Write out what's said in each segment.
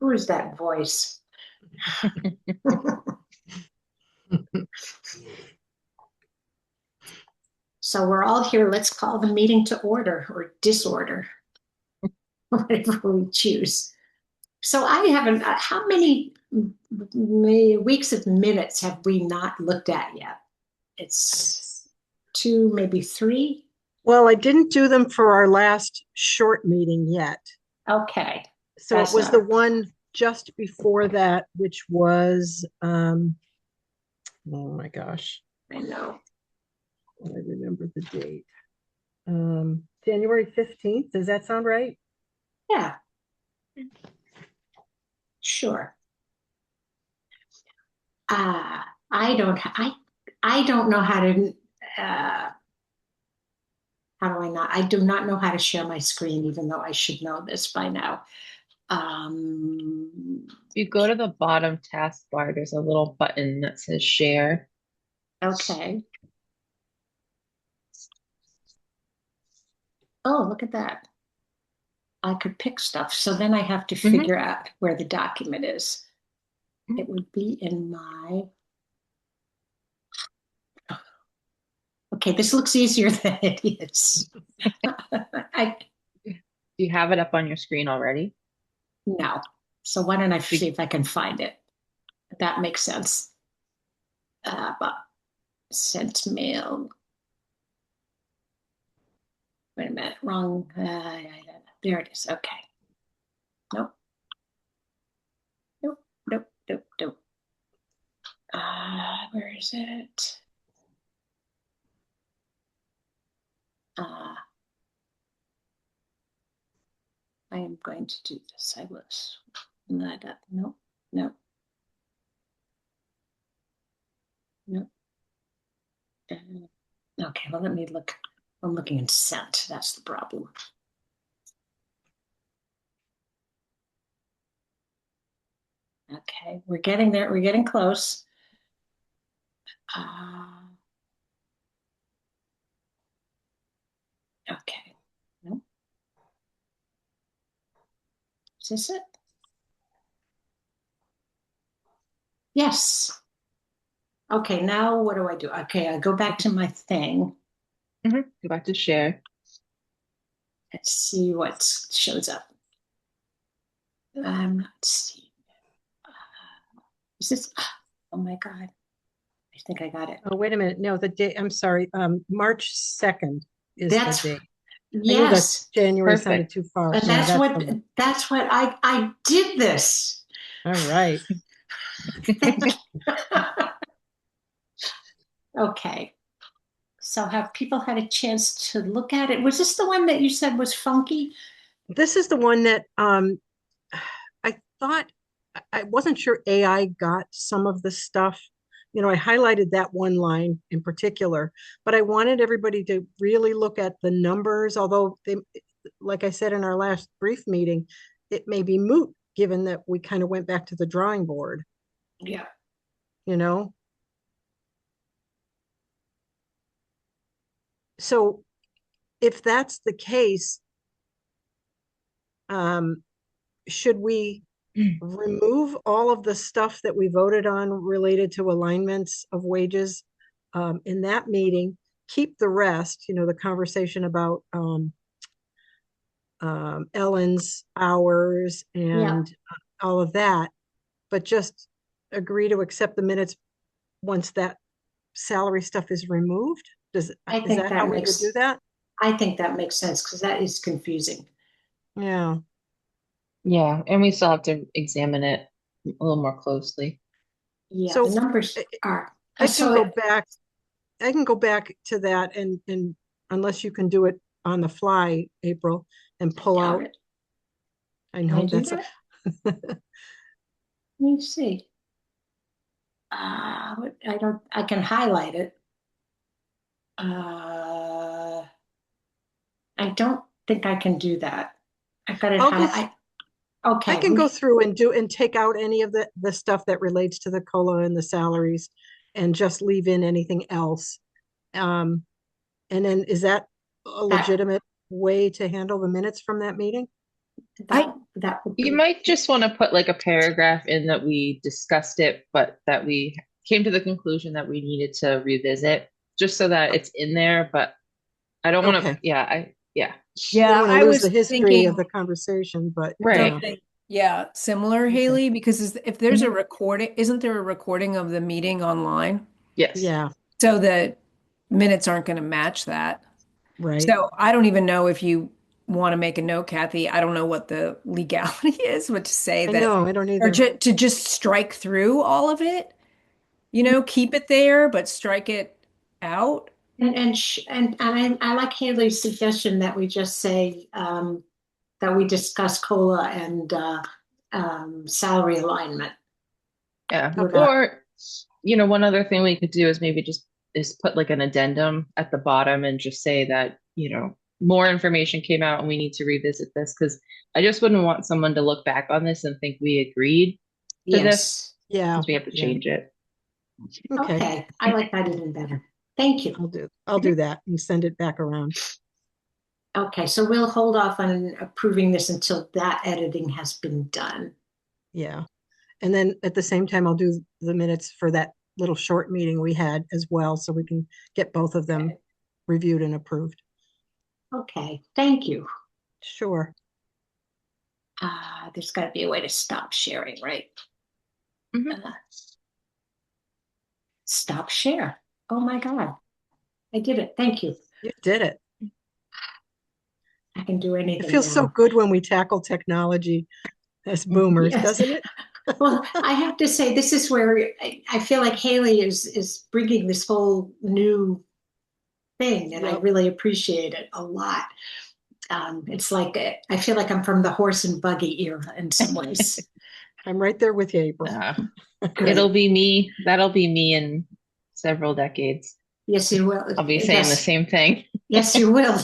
Who is that voice? So we're all here. Let's call the meeting to order or disorder, whatever we choose. So I haven't, how many weeks of minutes have we not looked at yet? It's two, maybe three. Well, I didn't do them for our last short meeting yet. Okay. So it That's was not the a, one just before that, which was, oh my gosh, I know. I remember the date. January 15th. Does that sound right? Yeah, sure. Uh, I don't, I don't know uh, how do I not? I do not know how to share my screen, even though I should know this by now. Um, If you go to the bottom taskbar, there's a little button that says share. okay. Oh, look at that. I could pick stuff. So then I have to Hmm. figure out where the document is. It would be in my, okay, this looks easier than it is. I, Do you have it up on your screen already? no. So why don't I see Be- if I can find it? That makes sense. But sent mail. Wait a minute, wrong. There it is. Okay. Nope. Nope. Nope. Nope. Nope. Where is it? Uh, I am going to do this. I was not. Nope. Nope. Nope. Okay. Well, let me look. I'm looking in sent. That's the problem. Okay. We're getting there. We're getting close. Uh, okay. Nope. Is this it? Yes. Okay, now what do I do? Okay, I go back to my thing. Go back to share. Let's see what shows up. I'm not seeing. Is this? Oh my God. I think I got it. Oh, wait a minute. No, the date, I'm sorry. March 2nd is the That's, date. I knew that yes. January sounded Perfect. too far. And No, that's the one. that's what I did this. All right. Thank you. Okay. So have people had a chance to look at it? Was this the one that you said was funky? This is the one that I thought I wasn't sure AI got some of the stuff. You know, I highlighted that one line in particular, but I wanted everybody to really look at the numbers, although they, like I said in our last brief meeting, it may be moot given that we kind of went back to the drawing board, Yeah. you know? So if that's the case, um, should we remove all of the stuff that we voted on related to alignments of wages in that meeting, keep the rest, you know, the conversation about Ellen's hours Yeah. and all of that, but just agree to accept the minutes once that salary stuff is removed? I Is think that how that we would do makes that? I think that makes sense because that is confusing. Yeah. Yeah, and we still have to examine it a little more closely. Yeah, the So numbers I are I can so go back I can go back to that and unless you can do it on the fly, April, and pull doubt out. it. I Can I know do that's that? Let me see. I don't, I can highlight it. Uh, I don't think I can do that. I've got it I'll go high. I Okay, can go through and do and take out any of the stuff that relates to the COLA and the salaries and just leave in anything else. Um, and then is that a that, legitimate way to handle the minutes from that meeting? That would You be, might just want to put like a paragraph in that we discussed it, but that we came to the conclusion that we needed to revisit, just so that it's in there. But I don't want to, Okay. yeah, We don't Yeah, want to I lose the was history of thinking the conversation, but right. something, yeah, similar, Okay. Haley, because if there's a Mhm. recording, isn't there a recording of the meeting online? Yes. Yeah, So the minutes aren't going to match that. right. So I don't even know if you want to make a note, Kathy. I don't know what the legality is, but to say I that, know, I don't or either. to just strike through all of it, keep it there, but strike it out. and I like Haley's suggestion that we just say that we discuss COLA and salary alignment. Yeah. Okay. Or, one other thing we could do is maybe just is put like an addendum at the bottom and just say that, more information came out and we need to revisit this because I just wouldn't want someone to look back on this and think we agreed to this Yes. Yeah, because we have to yeah. change it. Okay. Okay. I like that even better. Thank you. I'll do that and send it back around. Okay, so we'll hold off on approving this until that editing has been done. Yeah. And then at the same time, I'll do the minutes for that little short meeting we had as well, so we can get both of them reviewed and approved. Okay, thank you. Sure. There's got to be a way to stop sharing, right? Mhm. Stop share. Oh my God. I did it. Thank you. You did it. I can do It anything feels so now. good when we tackle technology as boomers, Yes. doesn't it? Well, I have to say, this is where I feel like Haley is bringing this whole new thing, and I Yep. really appreciate it a lot. It's like I feel like I'm from the horse and buggy era in some ways. I'm right there with you, April. It'll Great. be me. That'll be me in several decades. Yes, you will. I'll be saying the Yes, same thing. yes, you will.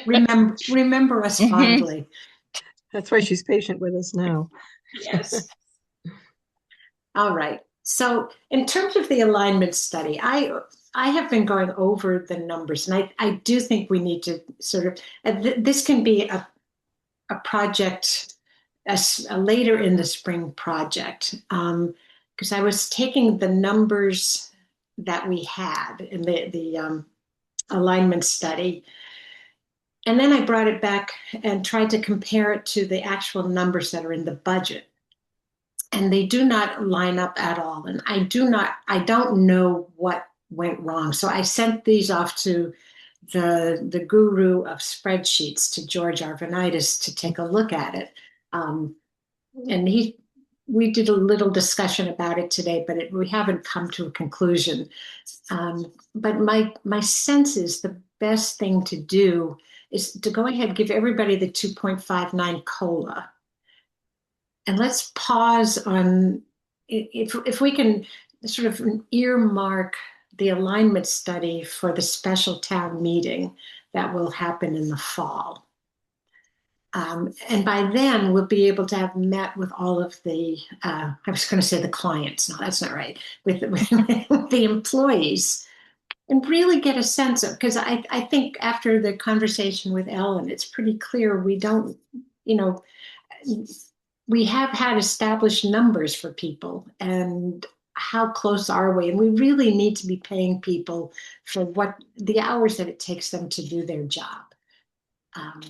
Remember us Mhm. fondly. That's why she's patient with us now. Yes. All right. So in terms of the alignment study, I have been going over the numbers, and I do think we need to sort of this can be a project, a later in the spring project, because I was taking the numbers that we had in the alignment study, and then I brought it back and tried to compare it to the actual numbers that are in the budget, and they do not line up at all. And I don't know what went wrong. So I sent these off to the guru of spreadsheets, to George Arvanitis, to take a look at it. Um, and we did a little discussion about it today, but we haven't come to a conclusion. But my sense is the best thing to do is to go ahead and give everybody the 2.59 COLA. And let's pause on, if we can sort of earmark the alignment study for the special town meeting that will happen in the fall. And by then, we'll be able to have met with all of I was going to say the clients. No, that's not right. With the employees, and really get a sense of, because I think after the conversation with Ellen, it's pretty clear we don't, you know, we have had established numbers for people, and how close are we? And we really need to be paying people for what the hours that it takes them to do their job. Um,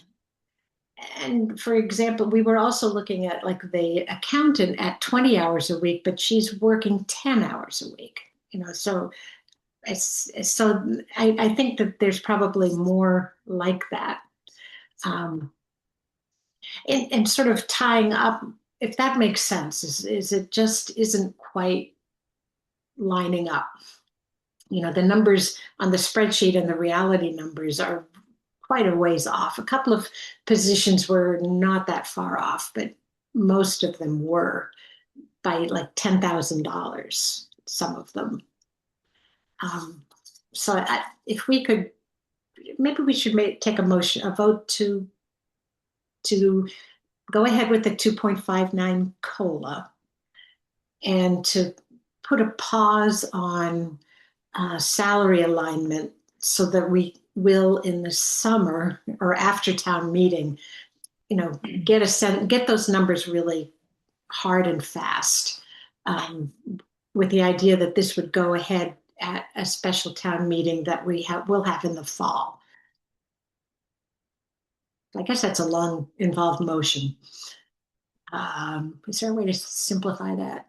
and for example, we were also looking at like the accountant at 20 hours a week, but she's working 10 hours a week. So I think that there's probably more like that. And sort of tying up, if that makes sense, is it just isn't quite lining up. The numbers on the spreadsheet and the reality numbers are quite a ways off. A couple of positions were not that far off, but most of them were by like $10,000, some of them. So if we could, maybe we should take a vote to go ahead with the 2.59 COLA, and to put a pause on salary alignment, so that we will, in the summer or after town meeting, get those numbers really hard and fast, with the idea that this would go ahead at a special town meeting that we'll have in the fall. I guess that's a long, involved motion. Is there a way to simplify that?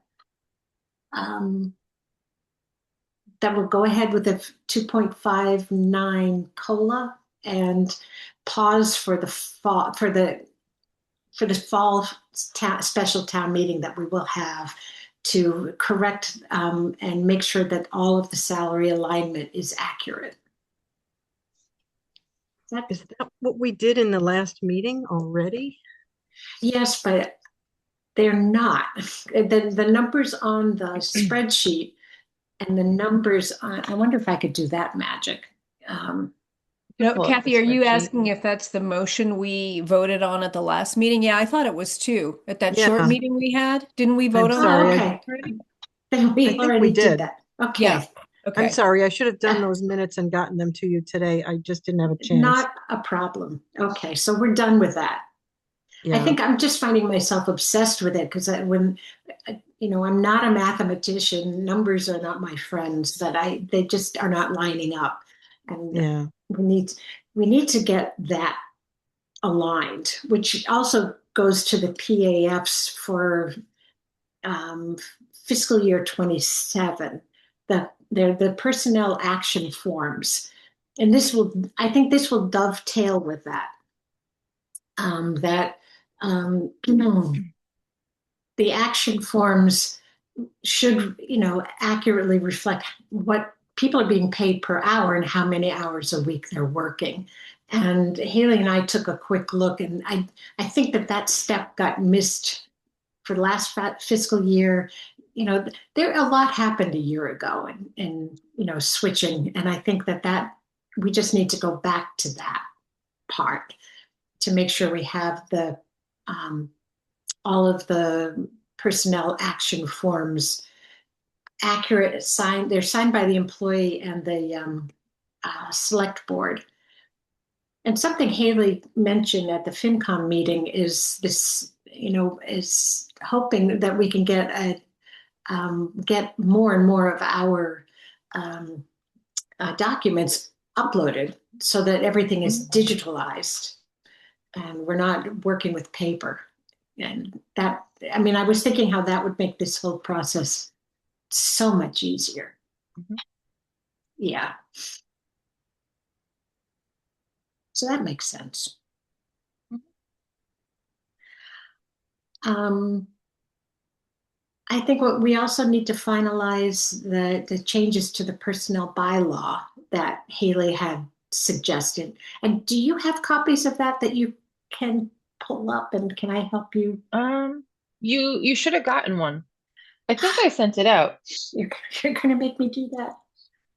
That will go ahead with a 2.59 COLA and pause for the fall special town meeting that we will have to correct and make sure that all of the salary alignment is accurate. Is that what we did in the last meeting already? Yes, but they're not. The numbers on the spreadsheet and the numbers on, I wonder if I could do that magic. No, Pull up the Kathy, are you spreadsheet. asking if that's the motion we voted on at the last meeting? Yeah, I thought it was too. At that short Yeah. meeting we had, didn't we vote I'm on sorry, that okay. already? Then we think we already did did. that. Okay. Yeah. I'm Okay. sorry, I should have done those minutes and gotten them to you today. I just didn't have a chance. Not a problem. Okay, so we're done with that. I Yeah, think I'm just finding myself obsessed with it because I'm not a mathematician. Numbers are not my friends, but they just are not lining up. And yeah. we need to get that aligned, which also goes to the PAFs for fiscal year 27. They're the personnel action forms. And I think this will dovetail with that. The action forms should, accurately reflect what people are being paid per hour and how many hours a week they're working. And Haley and I took a quick look, and I think that step got missed for the last fiscal year. There a lot happened a year ago, and switching, and I think that we just need to go back to that part to make sure we have all of the personnel action forms accurate, signed. They're signed by the employee and the select board. And something Haley mentioned at the FinCom meeting is this, is hoping that we can get more and more of our documents uploaded so that everything is digitalized and we're not working with paper. And I was thinking how that would make this whole process so much easier. Mhm. Yeah. So that makes sense. I think what we also need to finalize the changes to the personnel bylaw that Haley had suggested. And do you have copies of that you can pull up, and can I help you? You should have gotten one. I think I sent it out. You're going to make me do that.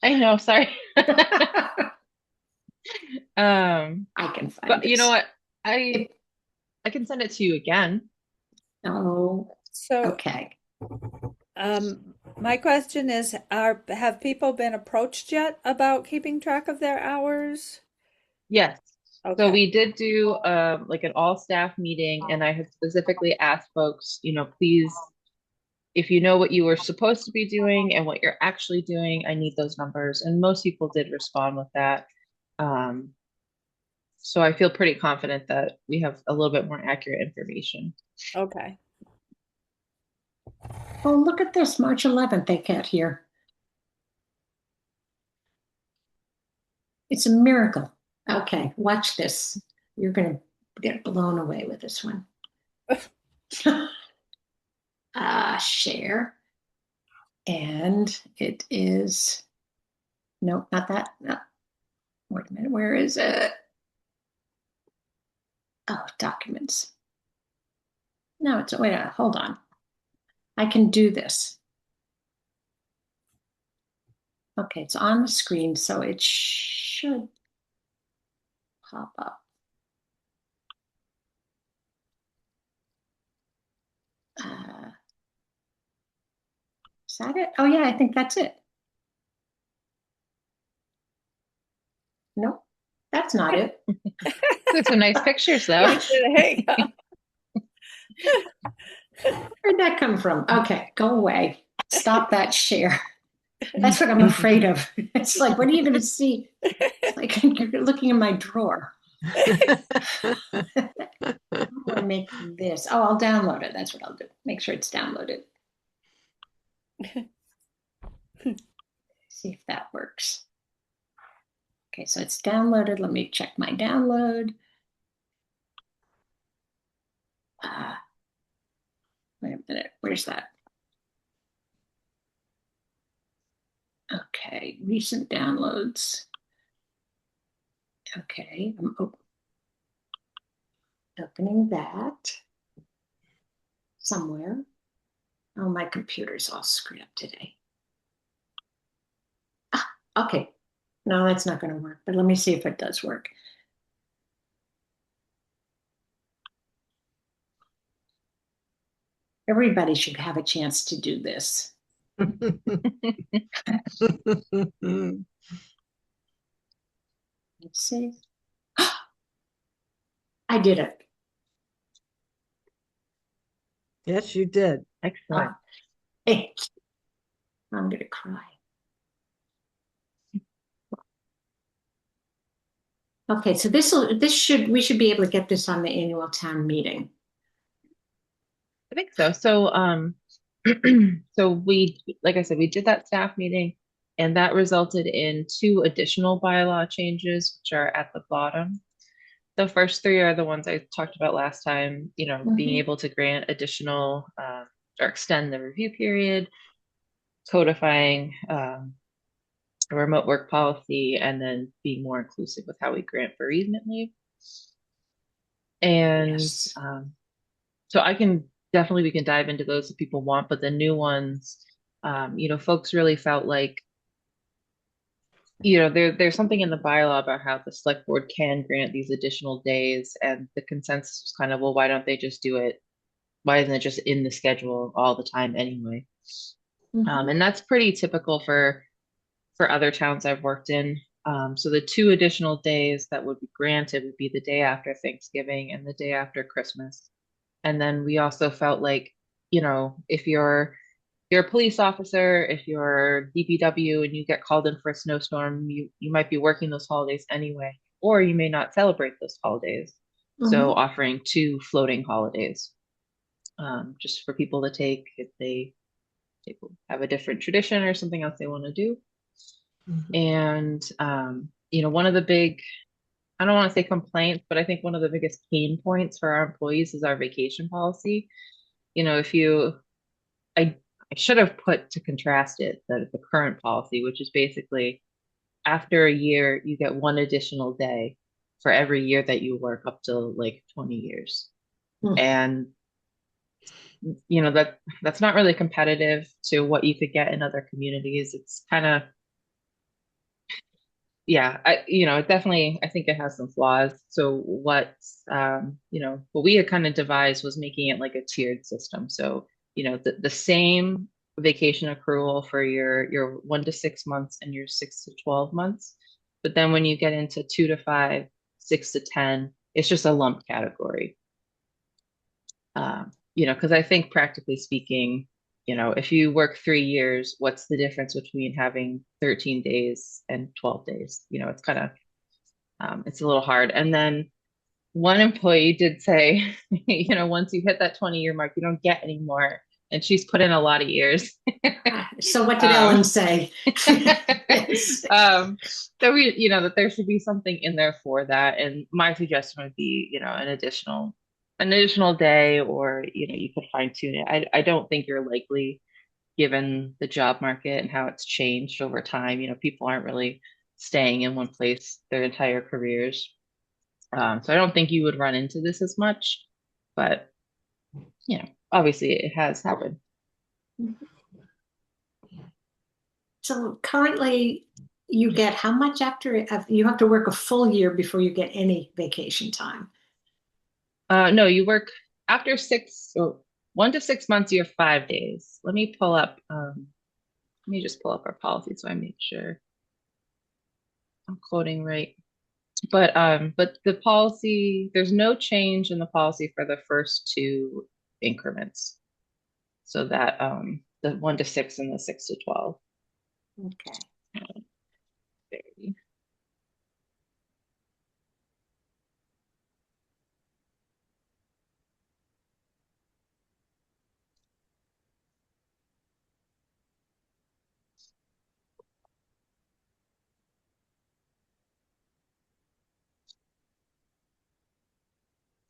I know, sorry. I can find But you know this. what? I can send it to you again. Oh, So, okay. my question is, have people been approached yet about keeping track of their hours? Yes. So Okay. we did do like an all staff meeting, and I had specifically asked folks, please, if you know what you were supposed to be doing and what you're actually doing, I need those numbers. And most people did respond with that. So I feel pretty confident that we have a little bit more accurate information. Okay. Oh, look at this, March 11th, they can't hear. It's a miracle. Okay, watch this. You're going to get blown away with this one. Share. And it is, no, not that. No. Wait a minute, where is it? Oh, documents. No, wait, hold on. I can do this. Okay, it's on the screen, so it should pop up. Is that it? Oh yeah, I think that's it. Nope, that's not it. There's some nice pictures though. There you go. Where'd that come from? Okay, go away. Stop that share. That's what I'm afraid of. It's like, what are you going to see? It's like you're looking in my drawer. How do I make this? Oh, I'll download it. That's what I'll do. Make sure it's downloaded. See if that works. Okay, so it's downloaded. Let me check my download. Wait a minute. Where's that? Okay, recent downloads. Okay, I'm opening that somewhere. Oh, my computer's all screwed up today. Ah, okay. No, that's not going to work, but let me see if it does work. Everybody should have a chance to do this. Let's see. I did it. Yes, you did. Excellent. Hey, I'm going to cry. Okay, so we should be able to get this on the annual town meeting. I think so. So, so we, like I said, we did that staff meeting, and that resulted in 2 additional bylaw changes, which are at the bottom. The first 3 are the ones I talked about last time, you know, being able to grant additional or extend the review period, codifying a remote work policy, and then being more inclusive with how we grant bereavement leave. And Yes. so we can dive into those if people want, but the new ones, you know, folks really felt like, you know, there's something in the bylaw about how the select board can grant these additional days, and the consensus was kind of, well, why don't they just do it? Why isn't it just in the schedule all the time anyway? And that's pretty typical for other towns I've worked in. So the 2 additional days that would be granted would be the day after Thanksgiving and the day after Christmas. And then we also felt like, you know, if you're a police officer, if you're DPW and you get called in for a snowstorm, you might be working those holidays anyway, or you may not celebrate those holidays. So offering 2 floating holidays, just for people to take if they have a different tradition or something else they want to do. And, you know, one of the big, I don't want to say complaints, but I think one of the biggest pain points for our employees is our vacation policy. You know, I should have put to contrast it, the current policy, which is basically after a year, you get 1 additional day for every year that you work up to like 20 years. And, you know, that's not really competitive to what you could get in other communities. It's kind of, yeah, you know, definitely, I think it has some flaws. So you know, what we had kind of devised was making it like a tiered system. So, you know, the same vacation accrual for your 1 to 6 months and your 6 to 12 months. But then when you get into 2 to 5, 6 to 10, it's just a lumped category. You know, because I think practically speaking, you know, if you work 3 years, what's the difference between having 13 days and 12 days? You know, it's kind of, it's a little hard. And then one employee did say, you know, once you hit that 20-year mark, you don't get any more. And she's put in a lot of years. So what did Ellen say? So we, you know, that there should be something in there for that. And my suggestion would be, you know, an additional day, or, you know, you could fine tune it. I don't think you're likely, given the job market and how it's changed over time. You know, people aren't really staying in one place their entire careers. So I don't think you would run into this as much, but, you know, obviously it has happened. So currently you get how much after you have to work a full year before you get any vacation time? No, you work after 1 to 6 months, you have 5 days. Let me just pull up our policy so I make sure I'm quoting right. But the policy, there's no change in the policy for the first two increments. So that the 1 to 6 and the 6 to 12. Okay. Very-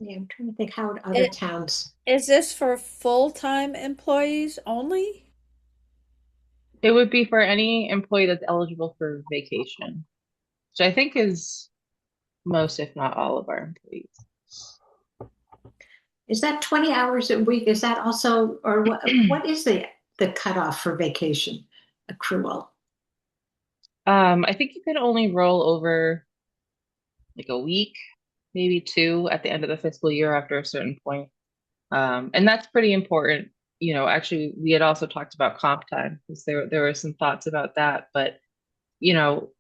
Yeah, I'm trying to think how other towns. Is this for full-time employees only? It would be for any employee that's eligible for vacation, which I think is most, if not all, of our employees. Is that 20 hours a week? Is that also, or what is the cutoff for vacation accrual? I think you can only roll over like a week, maybe two at the end of the fiscal year after a certain point. And that's pretty important. Actually, we had also talked about comp time because there were some thoughts about that. But,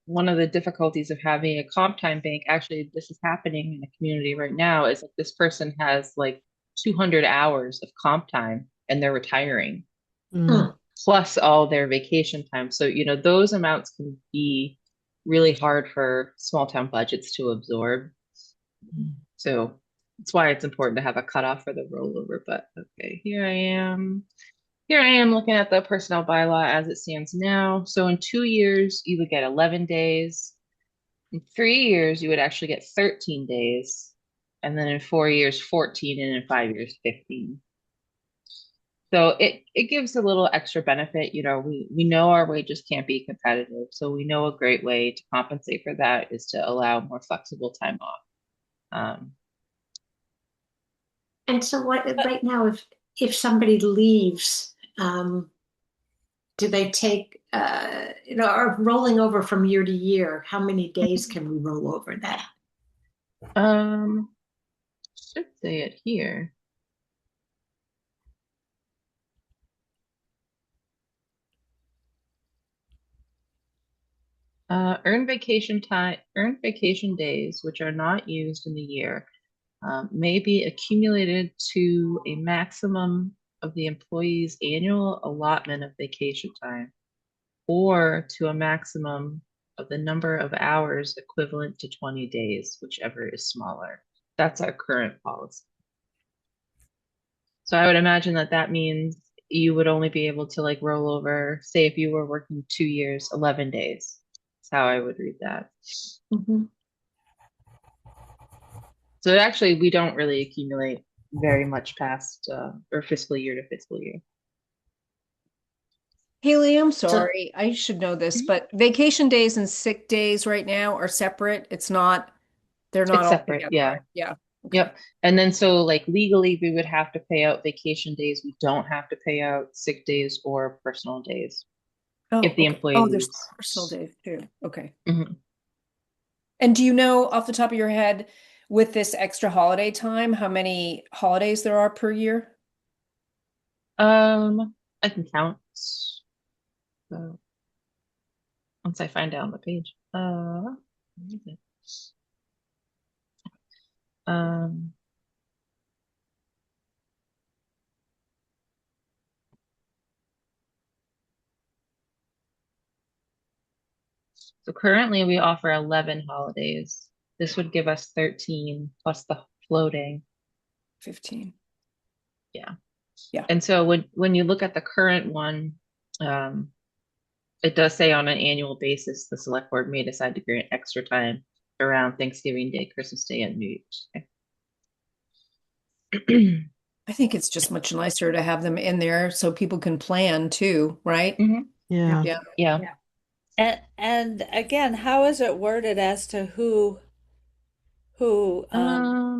one of the difficulties of having a comp time bank, actually, this is happening in the community right now, is like this person has like 200 hours of comp time and they're retiring, Hmm. plus all their vacation time. So, those amounts can be really hard for small town budgets to absorb. So that's why it's important to have a cutoff for the rollover. But okay, here I am. Here I am looking at the personnel bylaw as it stands now. So in 2 years, you would get 11 days. In 3 years, you would actually get 13 days. And then in 4 years, 14, and in 5 years, 15. So it gives a little extra benefit. We know our wages can't be competitive. So we know a great way to compensate for that is to allow more flexible time off. And so what right now, if somebody leaves, do they take or rolling over from year to year, how many days can we roll over that? Should say it here. Earned vacation days, which are not used in the year, may be accumulated to a maximum of the employee's annual allotment of vacation time, or to a maximum of the number of hours equivalent to 20 days, whichever is smaller. That's our current policy. So I would imagine that means you would only be able to like roll over, say if you were working 2 years, 11 days. That's how I would read that. Mm-hmm. So actually, we don't really accumulate very much past or fiscal year to fiscal year. Haley, I'm sorry. I should know this, Mhm. but vacation days and sick days right now are separate. They're not It's all separate, together, yeah. right? Yeah. Okay. Yep. And then so like legally, we would have to pay out vacation days. We don't have to pay out sick days or personal days Oh, if the okay. employee Oh, there's leaves. personal days too. Okay. Mhm. And do you know off the top of your head, with this extra holiday time, how many holidays there are per year? I can count. So once I find out on the page. Where is it? Um, so currently we offer 11 holidays. This would give us 13 plus the floating. 15. Yeah. Yeah. And so when you look at the current one, it does say on an annual basis, the select board may decide to grant extra time around Thanksgiving Day, Christmas Day, and New Year's Day. I think it's just much nicer to have them in there so people can plan too, right? Mhm. Yeah. Yeah. Yeah. And again, how is it worded as to who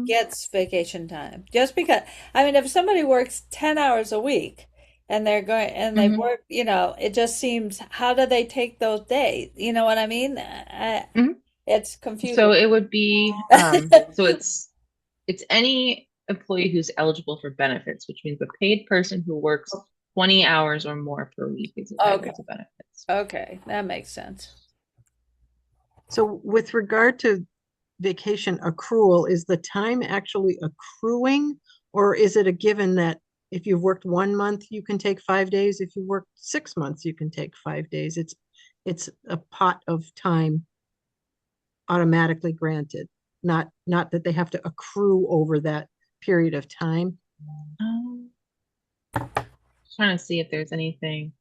gets vacation time? Just because, I mean, if somebody works 10 hours a week and they're going and they Mhm. work, it just seems, how do they take those days? You know what I mean? Mhm. It's So confusing. it would be so it's any employee who's eligible for benefits, which means a paid person who works 20 hours or more per week is Okay. entitled to benefits. Okay, that makes sense. So with regard to vacation accrual, is the time actually accruing? Or is it a given that if you've worked 1 month, you can take 5 days? If you worked 6 months, you can take 5 days. It's a pot of time automatically granted, not that they have to accrue over that period of time. Trying to see if there's anything.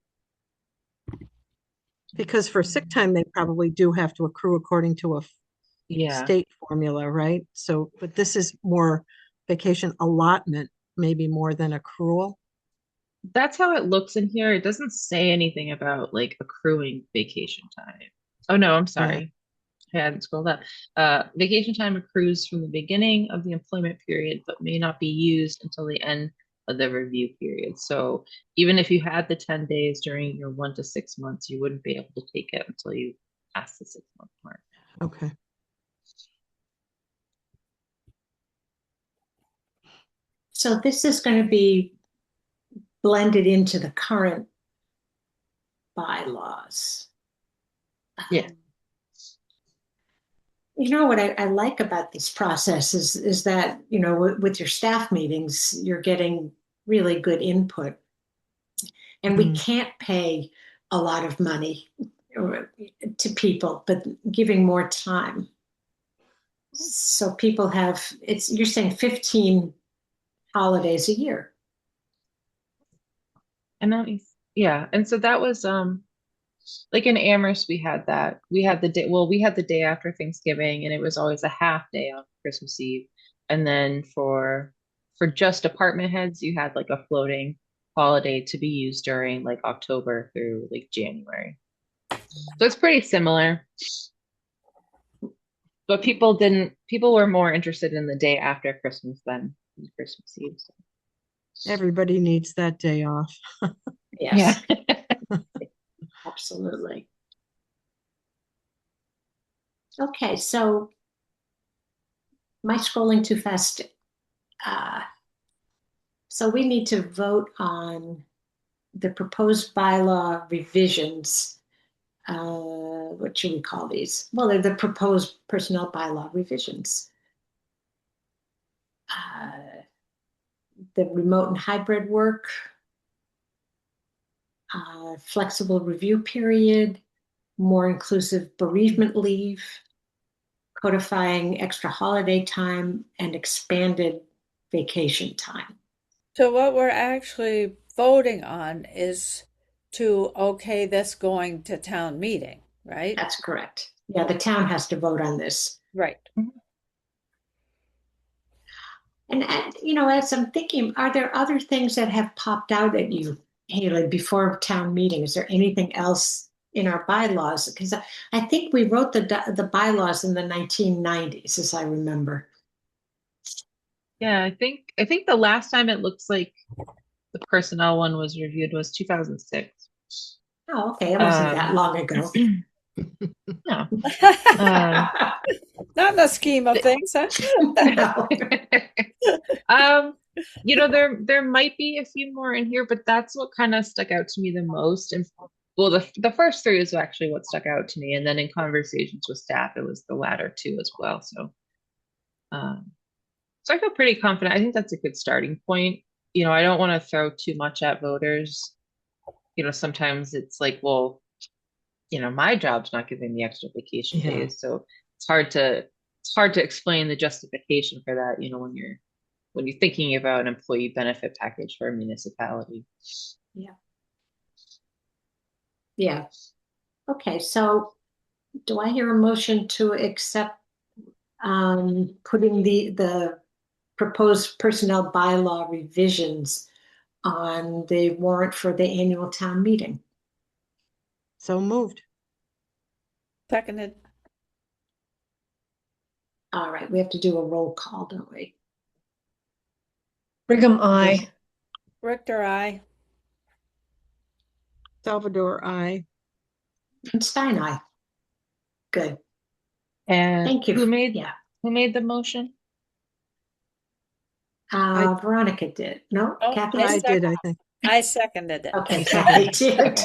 Because for sick time, they probably do have to accrue according to a Yeah. state formula, right? So, but this is more vacation allotment, maybe more than accrual. That's how it looks in here. It doesn't say anything about like accruing vacation time. Oh no, I'm sorry. I hadn't scrolled up. Vacation time accrues from the beginning of the employment period, but may not be used until the end of the review period. So even if you had the 10 days during your 1 to 6 months, you wouldn't be able to take it until you pass the 6-month mark. Okay. So this is going to be blended into the current bylaws. Yeah. You know what I like about this process is that, you know, with your staff meetings, you're getting really good input. And we can't pay a lot of money to people, but giving more time. So people have, you're saying 15 holidays a year. And that is, yeah. And so that was like in Amherst, we had that. We had the day, well, we had the day after Thanksgiving, and it was always a half day on Christmas Eve. And then for just department heads, you had like a floating holiday to be used during like October through like January. So it's pretty similar. But people were more interested in the day after Christmas than Christmas Eve. So. Everybody needs that day off. Yes. Yeah. Absolutely. Okay, so am I scrolling too fast? So we need to vote on the proposed bylaw revisions. What should we call these? Well, they're the proposed personnel bylaw revisions. The remote and hybrid work, flexible review period, more inclusive bereavement leave, codifying extra holiday time, and expanded vacation time. So what we're actually voting on is to okay this going to town meeting, right? That's correct. Yeah, the town has to vote on this. Right. And you know, as I'm thinking, are there other things that have popped out at you, Haley, before town meeting? Is there anything else in our bylaws? Because I think we wrote the bylaws in the 1990s, as I remember. Yeah, I think the last time it looks like the personnel one was reviewed was 2006. Oh, okay. It wasn't that long ago. No. Not in the scheme of things, huh? No. You know, there might be a few more in here, but that's what kind of stuck out to me the most. And well, the first three is actually what stuck out to me, and then in conversations with staff, it was the latter two as well. So, so I feel pretty confident. I think that's a good starting point. You know, I don't want to throw too much at voters. You know, sometimes it's like, well, you know, my job's not giving me extra vacation days, so it's hard to explain the justification for that. You know, when you're thinking about an employee benefit package for a municipality. Yeah. Yeah. Okay, so do I hear a motion to accept putting the proposed personnel bylaw revisions on the warrant for the annual town meeting? So moved. Seconded. All right, we have to do a roll call, don't we? Brigham, aye. Richter, aye. Salvador, aye. And Stein, aye. Good. And Thank you. Who made Yeah. the motion? Veronica did. No, Oh, Kathy? I did, I think. I seconded it. Okay, Kathy did.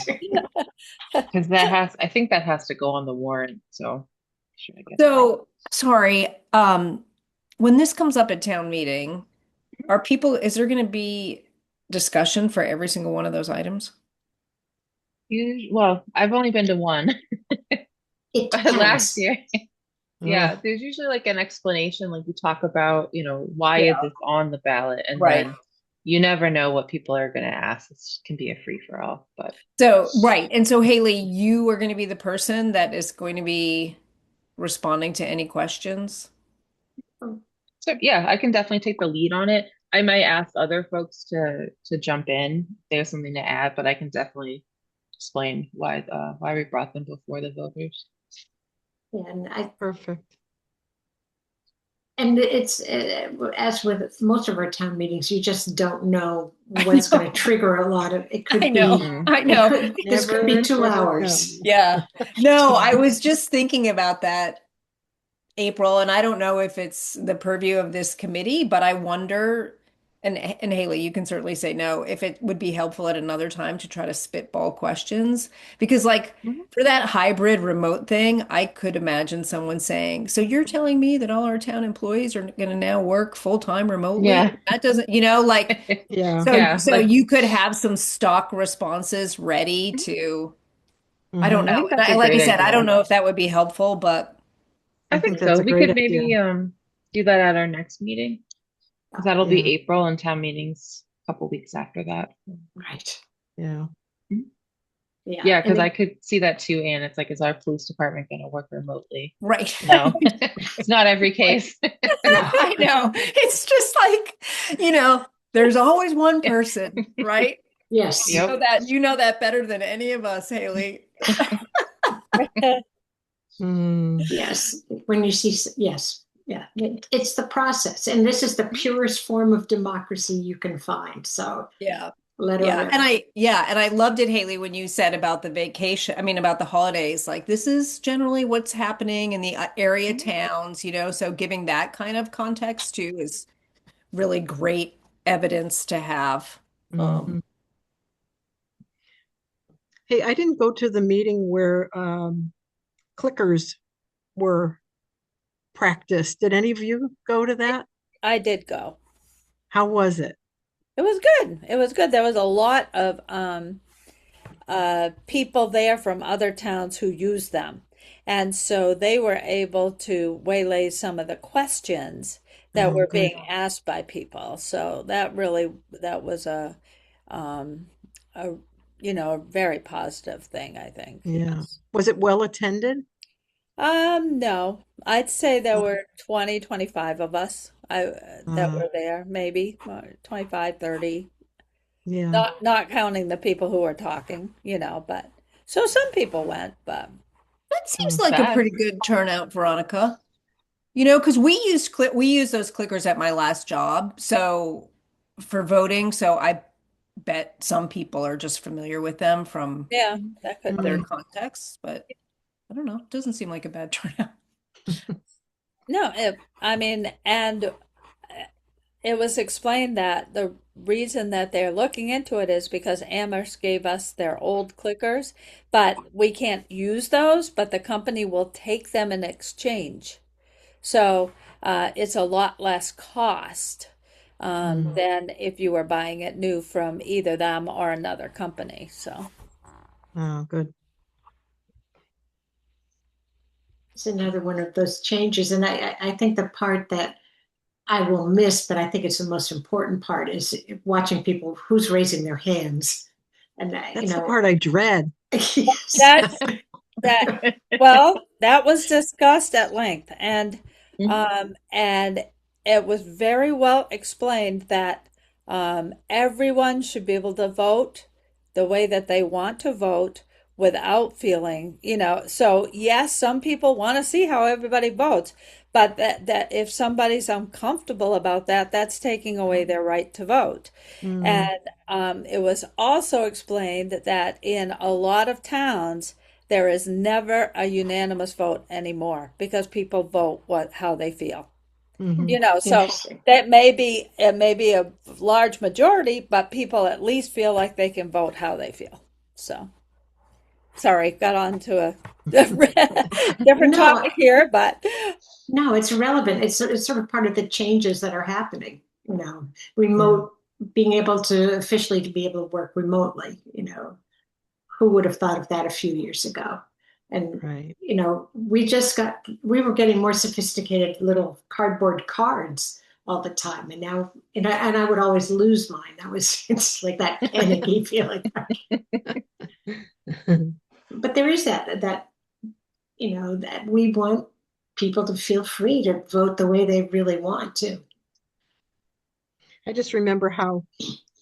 Because I think that has to go on the warrant. So sure I get that. So, sorry, when this comes up at town meeting, is there going to be discussion for every single one of those items? Well, I've only been to one It last depends. year. Yeah, there's usually like an explanation, like you talk about, why is this on the ballot? And Right. then you never know what people are going to ask. It can be a free for all, but So, right. And so, Haley, you are going to be the person that is going to be responding to any questions. so yeah, I can definitely take the lead on it. I might ask other folks to jump in if they have something to add, but I can definitely explain why we brought them before the voters. And Perfect. it's as with most of our town meetings, you just don't know what's going to trigger a lot of. It could I know. be. I know. This could be 2 Never hours. know. Yeah. No, I was just thinking about that, April, and I don't know if it's the purview of this committee, but I wonder, and Haley, you can certainly say no, if it would be helpful at another time to try to spitball questions. Because like for that hybrid remote thing, I could imagine someone saying, "So you're telling me that all our town employees are going to now work full-time remotely?" Yeah. That doesn't, like Yeah. Yeah, so like- you could have some stock responses ready to, I don't Mhm. I know. think that's a Like I great said, I idea. don't know if that would be helpful, but I I think think that's so. a We great could maybe idea. do that at our next meeting. Because that'll be Yeah. April and town meetings a couple weeks after that. Right. Yeah. Yeah. Yeah, because And I could see that too, Anne. It's like, is our police department going to work remotely? right. No, it's not every case. I know. It's just like, there's always one person, right? yes. Yep. You know that better than any of us, Haley. Mm. Yes. When you see, yes. Yeah. It's the process. And this is the purest form of democracy you can find. So Yeah. let her Yeah. rip. And I loved it, Haley, when you said about the vacation, I mean, about the holidays, like this is generally what's happening in the area towns, so giving that kind of context too is really great evidence to have. Mhm. Hey, I didn't go to the meeting where clickers were practiced. Did any of you go to that? I did go. How was it? It was good. It was good. There was a lot of people there from other towns who use them. And so they were able to waylay some of the questions that Oh, were good. being asked by people. So that was um, a a very positive thing, I think. Yeah. Yes. Was it well attended? No, I'd say there were 20, 25 of us that Uh, were there, maybe 25, 30. yeah. Not counting the people who were talking, but so some people went, but That seems Mm. like a Bad. pretty good turnout, Veronica. Because we used those clickers at my last job, so for voting, so I bet some people are just familiar with them from yeah, that could other be. contexts, but I don't know. It doesn't seem like a bad turnout. No, I mean, and it was explained that the reason that they're looking into it is because Amherst gave us their old clickers, but we can't use those, but the company will take them in exchange. So it's a lot less cost than if you were buying it new from either them or another company. So Oh, good. It's another one of those changes. And I think the part that I will miss, but I think it's the most important part, is watching people who's raising their hands. And, That's the part I dread. yes. that's well, that was discussed at length, and it was very well explained that everyone should be able to vote the way that they want to vote without feeling, so yes, some people want to see how everybody votes, but that if somebody's uncomfortable about that, that's taking away their right to vote. Mm. And it was also explained that in a lot of towns, there is never a unanimous vote anymore because people vote how they feel. Mhm. So Interesting. it may be a large majority, but people at least feel like they can vote how they feel. So sorry, got on to a different No, topic here, but no, it's relevant. It's sort of part of the changes that are happening. You know, Yeah. remote being able to officially to be able to work remotely. You know, who would have thought of that a few years ago? And Right. you know, we were getting more sophisticated little cardboard cards all the time, and now and I would always lose mine. That was it's like that panicky feeling. But there is that you know that we want people to feel free to vote the way they really want to. I just remember how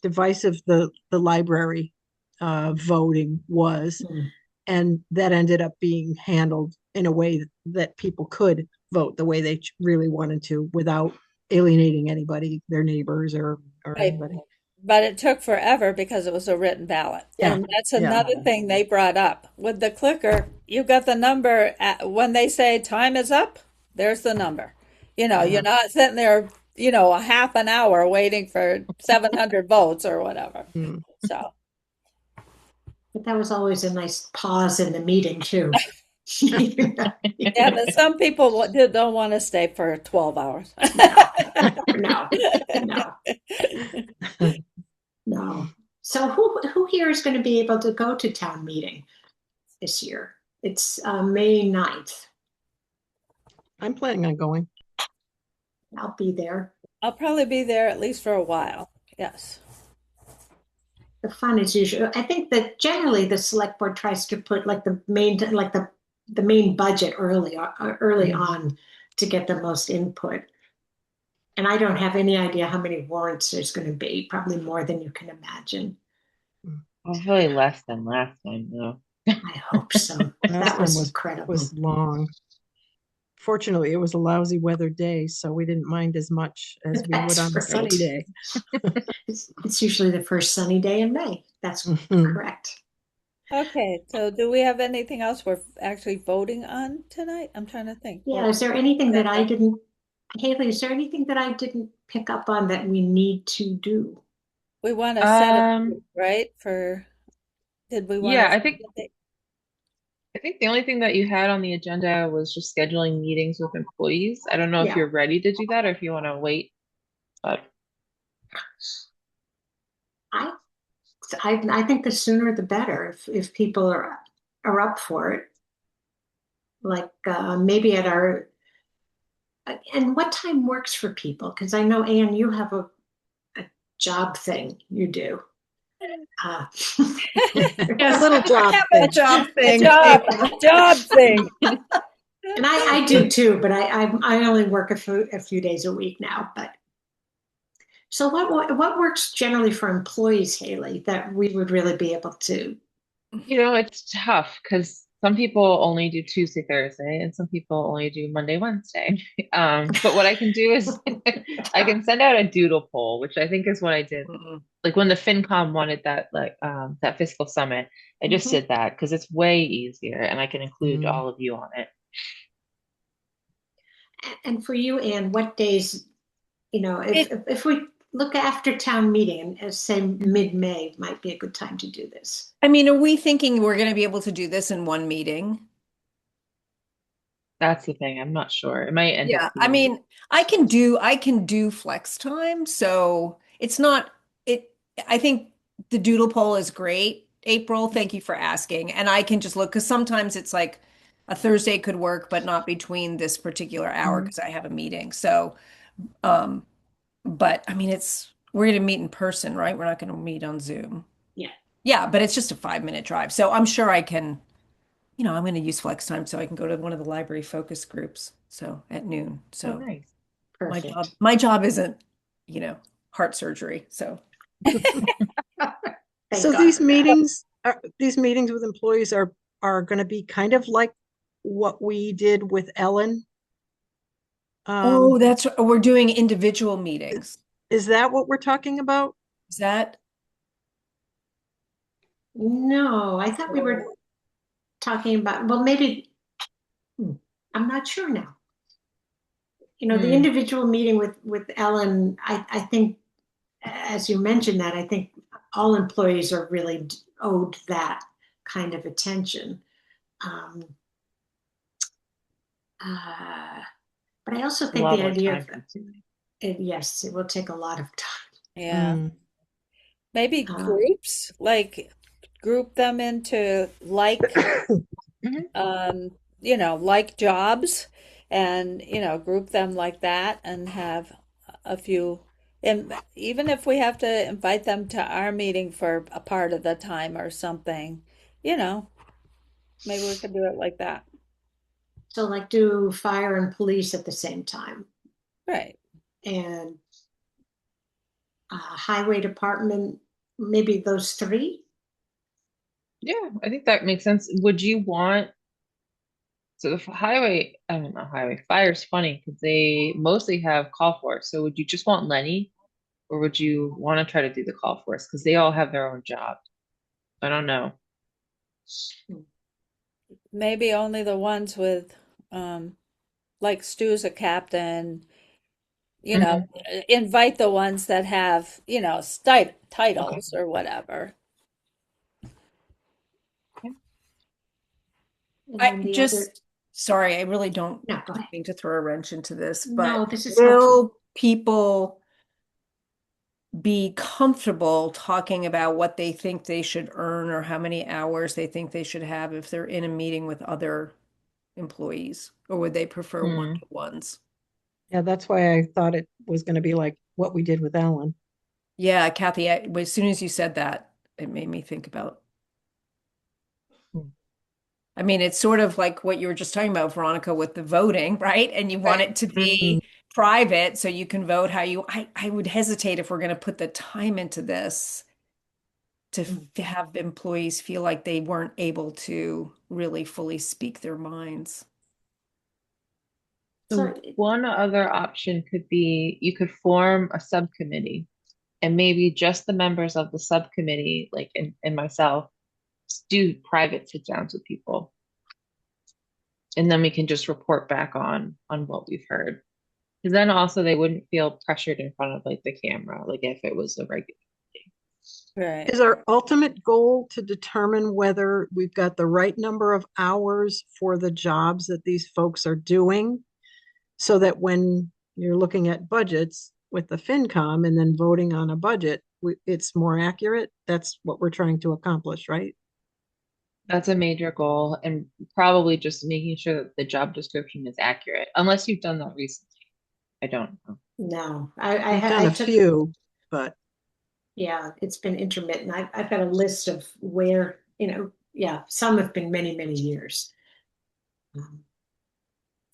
divisive the library voting was, Mm. and that ended up being handled in a way that people could vote the way they really wanted to without alienating anybody, their neighbors or right. anybody. But it took forever because it was a written ballot. Yeah, And that's yeah. another thing they brought up. With the clicker, you got the number when they say time is up, there's the number. You know, Yeah. you're not sitting there, a half an hour waiting for 700 votes or whatever. Mm. So, But that was always a nice pause in the meeting too. yeah, but some people don't want to stay for 12 hours. No, no, no. So who here is going to be able to go to town meeting this year? It's May 9th. I'm planning on going. I'll be there. I'll probably be there at least for a while. Yes. The fun is usually, I think that generally the select board tries to put like the main budget early on to get the most input. And I don't have any idea how many warrants there's going to be, probably more than you can imagine. Hopefully less than last time, though. I hope so. Last That was time incredible. was long. Fortunately, it was a lousy weather day, so we didn't mind as much as we would That's on a sunny right. day. It's usually the first sunny day in May. That's Mhm. correct. Okay, so do we have anything else we're actually voting on tonight? I'm trying to think. Yeah, What is there anything that I agenda? didn't, Haley, is there anything that I didn't pick up on that we need to do? We want to set a Um, date, right? Did we want yeah, to I set think a date? I think the only thing that you had on the agenda was just scheduling meetings with employees. I don't know if Yeah, you're ready to do that or if you want to wait, but I, I think the sooner the better if people are up for it. Like maybe at our, and what time works for people? Because I know, Anne, you have a job thing you do. Uh, Yeah, a little job A thing. job A thing. job, April. a job thing. and I do too, but I only work a few days a week now. But so what works generally for employees, Haley, that we would really be able to? it's tough because some people only do Tuesday, Thursday, and some people only do Monday, Wednesday. But what I can do is I can send out a doodle poll, which I think is what I did. Mhm. Like when the FinCom wanted that fiscal summit, I just Mhm. did that because it's way easier and I can include Mm. all of you on it. And for you, Anne, what days, It, if we look after town meeting and say mid-May might be a good time to do this. I mean, are we thinking we're going to be able to do this in one meeting? That's the thing. I'm not sure. It might end up Yeah, I being mean, I can do flex time, so it's not it. I think the doodle poll is great. April, thank you for asking. And I can just look because sometimes it's like a Thursday could work, but not between this particular hour Mhm. because I have a meeting. So, um, but I mean, we're going to meet in person, right? We're not going to meet on Zoom. Yeah. Yeah, but it's just a 5-minute drive. So I'm sure I can, I'm going to use flex time so I can go to one of the library focus groups. So at noon. oh So nice. my Perfect. job isn't, heart surgery. So Thank So God these for that. meetings with employees are going to be kind of like what we did with Ellen. oh, we're doing individual meetings. Is that what we're talking about? Is that No, I thought we were talking about, well, maybe, I'm not sure now. The Hmm. individual meeting with Ellen, I think, as you mentioned that, I think all employees are really owed that. kind of attention. Um, uh, but I also A think lot the more idea time of, consuming. yes, it will take a lot of time. Yeah. Mm. Maybe Um, groups, like group them into Mhm. um, like jobs and, group them like that and have a few, and even if we have to invite them to our meeting for a part of the time or something, you know, maybe we could do it like that. so like do fire and police at the same time, Right. and highway department, maybe those three. Yeah, I think that makes sense. Would you want, so the highway, I don't know, highway, fire's funny because they mostly have call force. So would you just want Lenny or would you want to try to do the call force? Because they all have their own job. I don't know. Maybe only the ones with, um, like Stu's a captain, Mhm. invite the ones that have, Okay. titles or whatever. Okay. And I then the other, just, sorry, I really don't no, go ahead. mean to throw a wrench into this, but No, this is helpful. will people be comfortable talking about what they think they should earn or how many hours they think they should have if they're in a meeting with other employees? Or would they prefer Hmm. one-to-ones? Yeah, that's why I thought it was going to be like what we did with Ellen. Yeah, Kathy, as soon as you said that, it made me think about. Hmm. I mean, it's sort of like what you were just talking about, Veronica, with the voting, right? And you want Right. it to Mm. be private so you can vote how you. I would hesitate if we're going to put the time into this to have employees feel like they weren't able to really fully speak their minds. So So one other option could be you could form a subcommittee and maybe just the members of the subcommittee, like and myself, do private sit downs with people. And then we can just report back on what we've heard. Because then also they wouldn't feel pressured in front of like the camera, like if it was a regular. Right. Is our ultimate goal to determine whether we've got the right number of hours for the jobs that these folks are doing? So that when you're looking at budgets with the FinCom and then voting on a budget, it's more accurate. That's what we're trying to accomplish, right? That's a major goal, and probably just making sure that the job description is accurate, unless you've done that recently. I don't know. no, We've done I a took, few, but yeah, it's been intermittent. I've got a list of where, yeah, some have been many, many years. Um,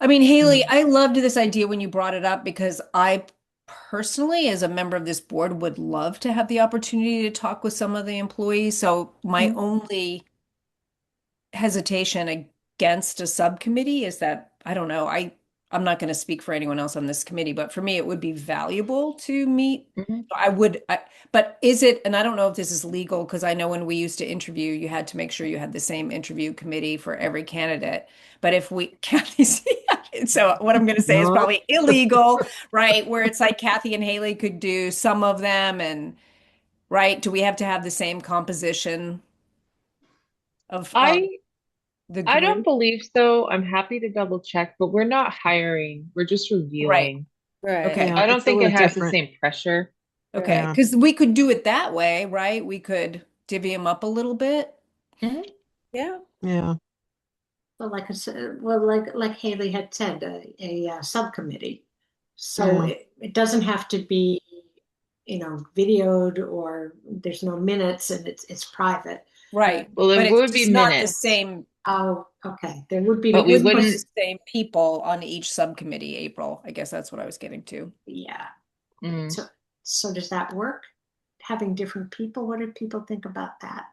I mean, Haley, Mm. I loved this idea when you brought it up because I personally, as a member of this board, would love to have the opportunity to talk with some of the employees. So my Mhm. only hesitation against a subcommittee is that I don't know. I'm not going to speak for anyone else on this committee, but for me, it would be valuable to meet. Mhm. But is it, and I don't know if this is legal because I know when we used to interview, you had to make sure you had the same interview committee for every candidate. But if we, Kathy, so what I'm going to say is no. probably illegal, right? Where it's like Kathy and Haley could do some of them, and right? Do we have to have the same composition of I the I don't group? believe so. I'm happy to double check, but we're not hiring. We're just Right. reviewing. Right. So Okay. Yeah, I don't it's a think it little has the different. same pressure. Okay. Right. Yeah. Because we could do it that way, right? We could divvy them up a little bit. Mhm. Yeah. Yeah. Well, like I said, well, like Haley had said, a subcommittee. So Yeah. it doesn't have to be, videoed, or there's no minutes, and it's private. Right. Well, But there it's would be just not the minutes, same. Oh, okay. There would be, but It we wouldn't be minutes. the wouldn't. same people on each subcommittee, April. I guess that's what I was getting to. Yeah. Mm, So does that work? Having different people, what do people think about that?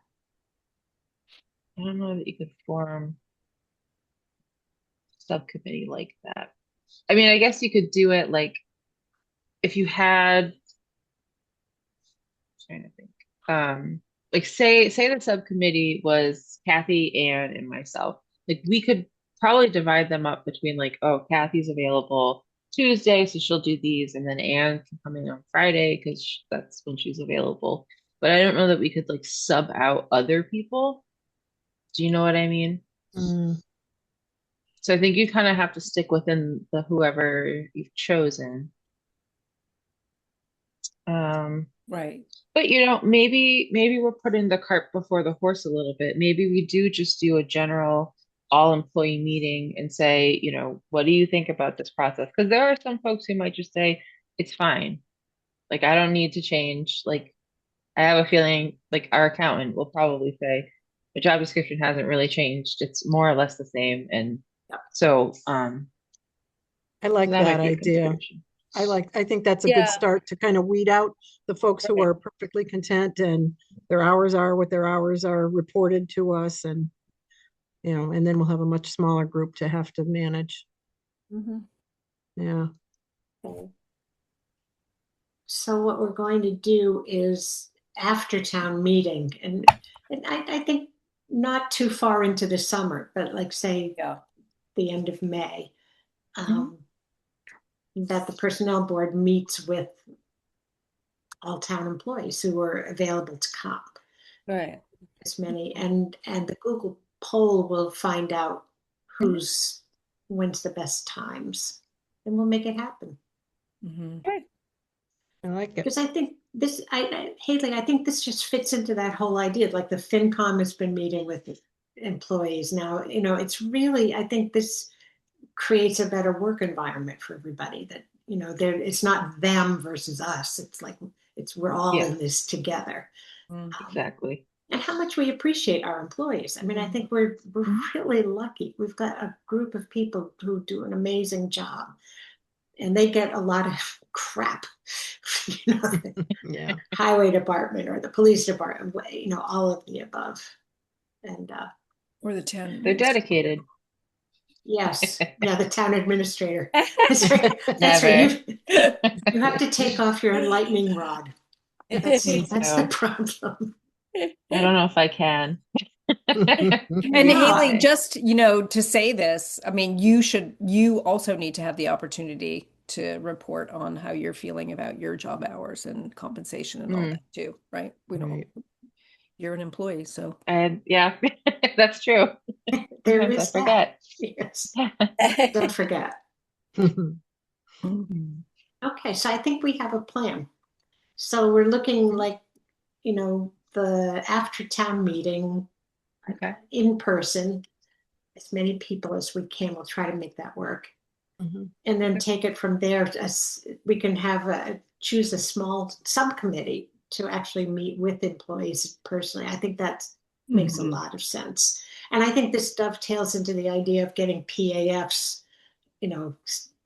I don't know that you could form a subcommittee like that. I mean, I guess you could do it like if you had, trying to think. Like say the subcommittee was Kathy, Ann, and myself. Like we could probably divide them up between like, oh, Kathy's available Tuesday, so she'll do these, and then Ann can come in on Friday because that's when she's available. But I don't know that we could like sub out other people. Do you know what I mean? Mm. So I think you kind of have to stick within the whoever you've chosen. Um, Right. but maybe we're putting the cart before the horse a little bit. Maybe we do just do a general all employee meeting and say, what do you think about this process? Because there are some folks who might just say, it's fine. Like, I don't need to change. Like, I have a feeling like our accountant will probably say the job description hasn't really changed. It's more or less the same. And so, I like that that might be a idea. consideration. I think that's a good Yeah, start to kind of weed out the folks who right. are perfectly content and their hours are what their hours are reported to us, and and then we'll have a much smaller group to have to manage. Mhm. Yeah. So what we're going to do is after town meeting, and I think not too far into the summer, but like say Yeah. the end of May, Mm-hmm. um, that the personnel board meets with all town employees who are available to come, Right. as many, and the Google poll will find out who's when's the best times, and we'll make it happen. Hmm. Right. I like it. Because I think this, Haley, I think this just fits into that whole idea. Like the FinCom has been meeting with employees now. It's really, I think this creates a better work environment for everybody. That it's not them versus us. It's like we're all Yeah, in this together. exactly. And how much we appreciate our employees. I mean, I think we're really lucky. We've got a group of people who do an amazing job, and they get a lot of crap. The Yeah. highway department or the police department, all of the above. And Or the town They're administrator. dedicated. yes, yeah, the town administrator. That's right. That's right. Never. You have to take off your lightning rod. That's think that's the so. problem. I don't know if I can. And Maybe No, Haley, someday. just, to say this, I mean, you also need to have the opportunity to report on how you're feeling about your job hours and compensation and all Mm, that too, right? We don't, Right. you're an employee, so. and yeah, that's true. there Sometimes I is that. forget. Yes, don't forget. Okay, so I think we have a plan. So we're looking like, the after town meeting Okay. in person, as many people as we can. We'll try to make that work. Mhm. And then take it from there. As we can choose a small subcommittee to actually meet with employees personally. I think that makes a Mhm. lot of sense. And I think this dovetails into the idea of getting PAFs,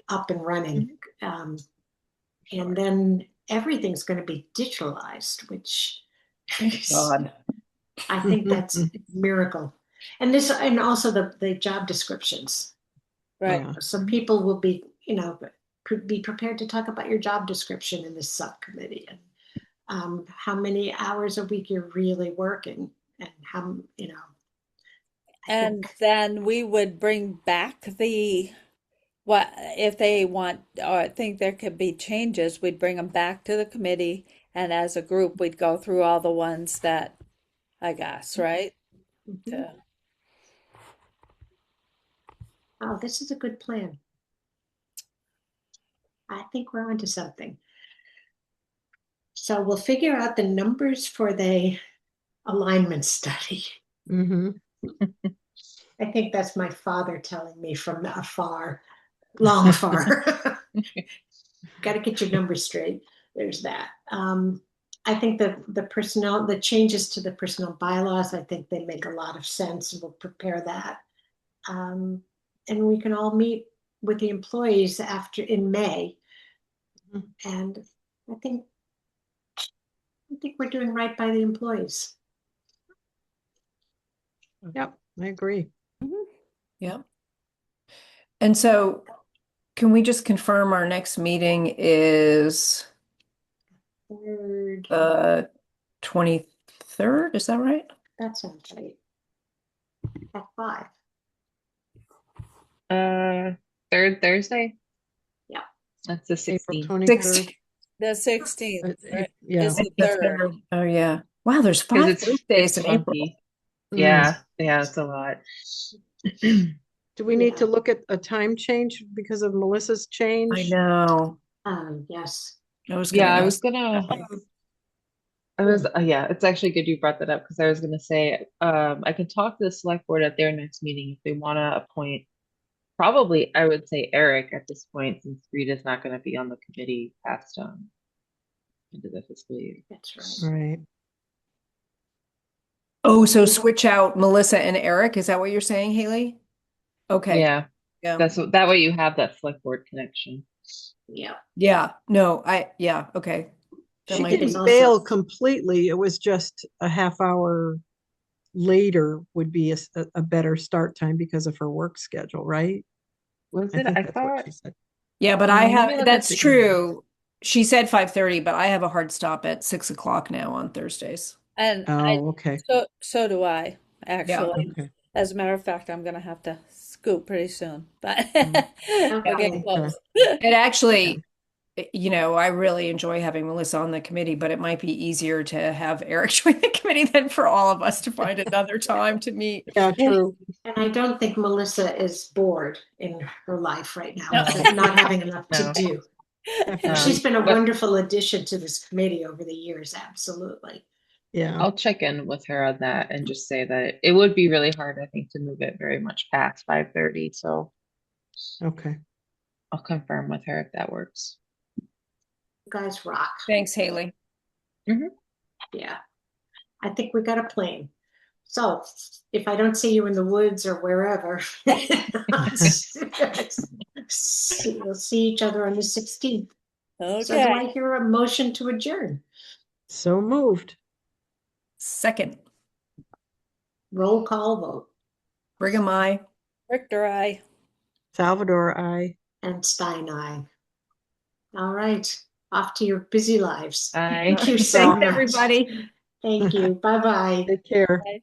up and running. Um, and then everything's going to be digitalized, which God. I think that's a miracle. And also the job descriptions. Right. Yeah. So people will be, be prepared to talk about your job description in this subcommittee, and how many hours a week you're really working, and how, I And think, then we would bring back what if they want or think there could be changes, we'd bring them back to the committee, and as a group, we'd go through all the ones that, I guess, right? mhm. To, Oh, this is a good plan. I think we're onto something. So we'll figure out the numbers for the alignment study. Hmm. I think that's my father telling me from afar, long afar. Got to get your numbers straight. There's that. I think the changes to the personnel bylaws, I think they make a lot of sense. We'll prepare that. Um, and we can all meet with the employees in May. And I think, we're doing right by the employees. Yep, I agree. Yeah. And so can we just confirm our next meeting is Third, the 23rd? Is that right? that sounds right. At 5. Uh, third Thursday? Yeah. That's the April 16th. 23rd. the 16th, right, Yeah. is the The third. third. Oh, yeah. Wow, there's Because 5 it's Thursdays in April. funky. Yeah, yeah, it's a lot. Do we need to Yeah. look at a time change because of Melissa's I change? know. Yes. I was Yeah, gonna I was ask. gonna, I was, yeah, it's actually good you brought that up because I was gonna say, I can talk to the select board at their next meeting if they want to appoint, probably, I would say Eric at this point, since Rita's not gonna be on the committee past, into the fiscal year. That's right. Right. Oh, so switch out Melissa and Eric. Is that what you're saying, Haley? Okay. Yeah, Yeah. that's what, that way you have that select board connection. Yeah. Yeah. No, yeah. Okay. That She might It be. is didn't also- bail completely. It was just a half hour later would be a better start time because of her work schedule, right? Was I it? think I that's what thought, she said. Yeah, but let me look at that's the true. She said 5:30, but I have a hard stop at 6 o'clock now on Thursdays. And Oh, okay. so do I, actually. Okay. As a matter of fact, I'm gonna have to scoot pretty soon, but Mm. we're getting Okay. close. It actually, I really enjoy having Melissa on the committee, but it might be easier to have Eric join the committee than for all of us to find another time to meet. Yeah, true. And I don't think Melissa is bored in her life right now, No. with not having enough to No. do. Definitely. She's been a But- wonderful addition to this committee over the years, absolutely. Yeah. I'll check in with her on that and just say that it would be really hard, I think, to move it very much past 5:30. So Okay. I'll confirm with her if that works. You guys rock. Thanks, Haley. Yeah. I think we got a plan. So if I don't see you in the woods or wherever, we'll see each other on the 16th. So do Okay. I hear a motion to adjourn? So moved. Second, Roll call vote. Brigham, I. Richter, I. Salvador, I. And Stein, aye. All right. Off to your busy lives. Bye. Thank you so Thanks, much. everybody. Thank you. Bye-bye. Take care. Bye.